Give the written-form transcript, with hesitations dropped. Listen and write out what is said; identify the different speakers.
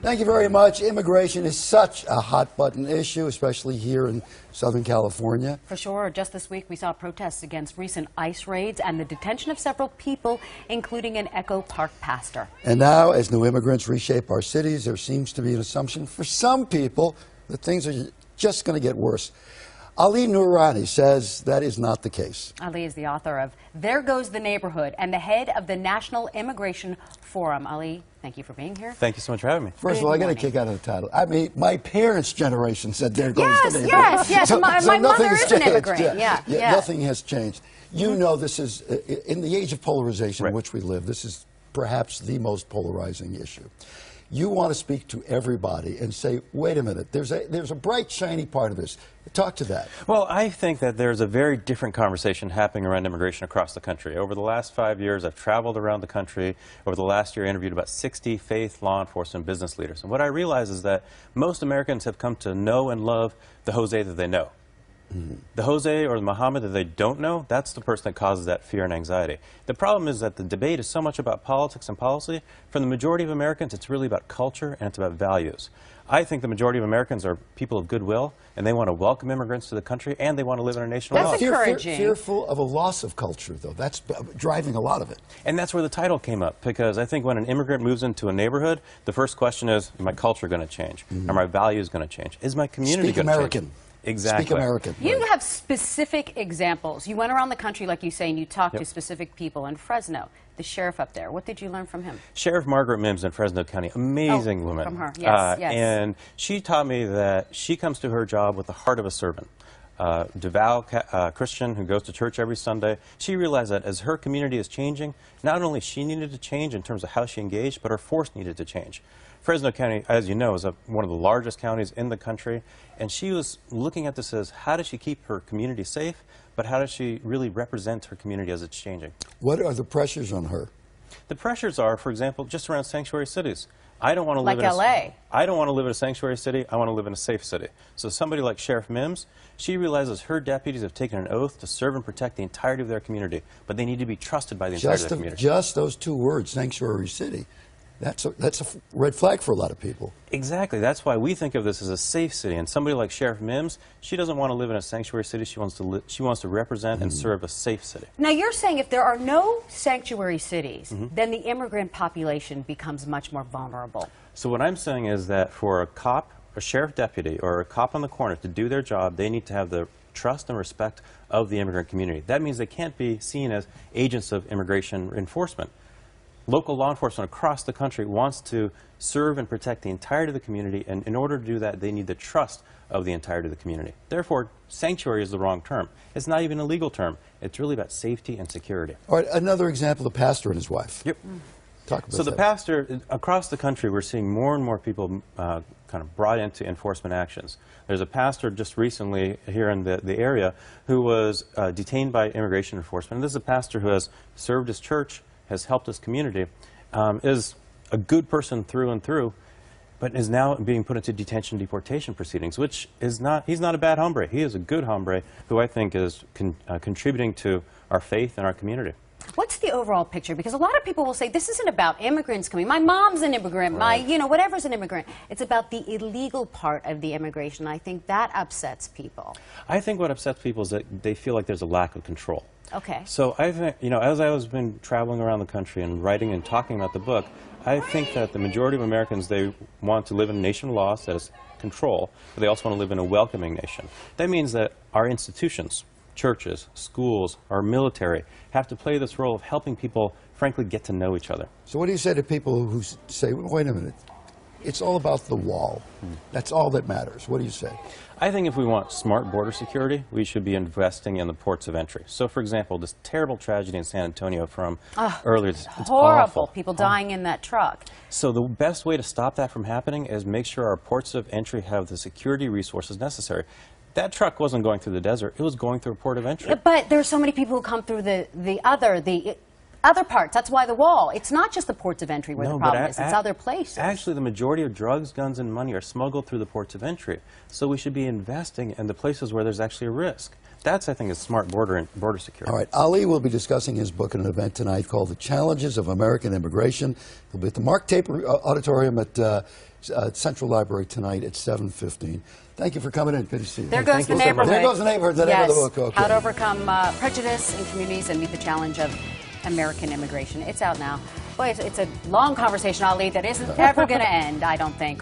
Speaker 1: Thank you very much. Immigration is such a hot-button issue, especially here in Southern California.
Speaker 2: For sure. Just this week, we saw protests against recent ICE raids and the detention of several people, including an Echo Park pastor.
Speaker 1: And now, as new immigrants reshape our cities, there seems to be an assumption for some people that things are just going to get worse. Ali Noorani says that is not the case. Ali
Speaker 2: is the author of There Goes the Neighborhood and the head of the National Immigration Forum. Ali, thank you for being here.
Speaker 3: Thank you so much for having me.
Speaker 1: First of all, I got a kick out of the title. I mean, my parents' generation said There Goes the Neighborhood.
Speaker 2: Yes.
Speaker 1: So
Speaker 2: my mother is an immigrant.
Speaker 1: Yeah. Nothing has changed. You know, this is, in the age of polarization in which we live, this is perhaps the most polarizing issue. You want to speak to everybody and say, wait a minute, there's a bright, shiny part of this. Talk to that.
Speaker 3: Well, I think that there's a very different conversation happening around immigration across the country. Over the last 5 years, I've traveled around the country. Over the last year, I interviewed about 60 faith, law enforcement, business leaders. And what I realize is that most Americans have come to know and love the Jose that they know. The Jose or the Muhammad that they don't know, that's the person that causes that fear and anxiety. The problem is that the debate is so much about politics and policy. For the majority of Americans, it's really about culture and it's about values. I think the majority of Americans are people of goodwill, and they want to welcome immigrants to the country, and they want to live in a nation of law.
Speaker 2: That's encouraging.
Speaker 1: Fearful of a loss of culture, though. That's driving a lot of it.
Speaker 3: And that's where the title came up, because I think when an immigrant moves into a neighborhood, the first question is my culture going to change? Are my values going to change? Is my community going to change?
Speaker 1: Speak American.
Speaker 3: Exactly.
Speaker 1: Speak American.
Speaker 2: You have specific examples. You went around the country, like you say, and you talked to specific people. In Fresno, the sheriff up there, what did you learn from him?
Speaker 3: Sheriff Margaret Mims in Fresno County, amazing woman.
Speaker 2: From her, yes.
Speaker 3: And she taught me that she comes to her job with the heart of a servant. Devout Christian who goes to church every Sunday. She realized that as her community is changing, not only she needed to change in terms of how she engaged, but her force needed to change. Fresno County, as you know, is one of the largest counties in the country, and she was looking at this as how does she keep her community safe, but how does she really represent her community as it's changing?
Speaker 1: What are the pressures on her?
Speaker 3: The pressures are, for example, just around sanctuary cities. I don't want to live
Speaker 2: like LA.
Speaker 3: I don't want to live in a sanctuary city. I want to live in a safe city. So somebody like Sheriff Mims, she realizes her deputies have taken an oath to serve and protect the entirety of their community, but they need to be trusted by the entirety of the community.
Speaker 1: Just those two words, sanctuary city. That's a red flag for a lot of people.
Speaker 3: Exactly. That's why we think of this as a safe city. And somebody like Sheriff Mims, she doesn't want to live in a sanctuary city. She wants to represent and serve a safe city.
Speaker 2: Now, you're saying if there are no sanctuary cities, then the immigrant population becomes much more vulnerable.
Speaker 3: So what I'm saying is that for a cop, a sheriff deputy, or a cop on the corner to do their job, they need to have the trust and respect of the immigrant community. That means they can't be seen as agents of immigration enforcement. Local law enforcement across the country wants to serve and protect the entirety of the community, and in order to do that, they need the trust of the entirety of the community. Therefore, sanctuary is the wrong term. It's not even a legal term. It's really about safety and security.
Speaker 1: All right, another example, the pastor and his wife.
Speaker 3: Yep.
Speaker 1: Talk about
Speaker 3: so the pastor, across the country, we're seeing more and more people kind of brought into enforcement actions. There's a pastor just recently here in the area who was detained by immigration enforcement. And this is a pastor who has served his church, has helped his community, is a good person through and through, but is now being put into detention deportation proceedings, which is not, he's not a bad hombre. He is a good hombre who I think is contributing to our faith and our community.
Speaker 2: What's the overall picture? Because a lot of people will say, this isn't about immigrants coming. My mom's an immigrant. My, whatever's an immigrant. It's about the illegal part of the immigration. I think that upsets people.
Speaker 3: I think what upsets people is that they feel like there's a lack of control.
Speaker 2: Okay.
Speaker 3: So I think, as I was been traveling around the country and writing and talking about the book, I think that the majority of Americans, they want to live in a nation of laws that has control, but they also want to live in a welcoming nation. That means that our institutions, churches, schools, our military, have to play this role of helping people, frankly, get to know each other.
Speaker 1: So what do you say to people who say, wait a minute, it's all about the wall. That's all that matters. What do you say?
Speaker 3: I think if we want smart border security, we should be investing in the ports of entry. So, for example, this terrible tragedy in San Antonio from earlier, it's
Speaker 2: horrible.
Speaker 3: Awful.
Speaker 2: People dying in that truck.
Speaker 3: So the best way to stop that from happening is make sure our ports of entry have the security resources necessary. That truck wasn't going through the desert. It was going through a port of entry.
Speaker 2: But there are so many people who come through the other parts. That's why the wall. It's not just the ports of entry where the problem is. It's other places.
Speaker 3: Actually, the majority of drugs, guns, and money are smuggled through the ports of entry. So we should be investing in the places where there's actually a risk. That's, I think, is smart border security.
Speaker 1: All right, Ali will be discussing his book at an event tonight called The Challenges of American Immigration. He'll be at the Mark Taper Auditorium at Central Library tonight at 7:15. Thank you for coming in. Good to see you.
Speaker 2: There goes the
Speaker 3: you so much.
Speaker 2: neighborhood.
Speaker 1: There goes the neighborhood, the name of the book. Okay.
Speaker 2: How to overcome prejudice in communities and meet the challenge of American immigration. It's out now. Boy, it's a long conversation, Ali, that isn't ever going to end, I don't think.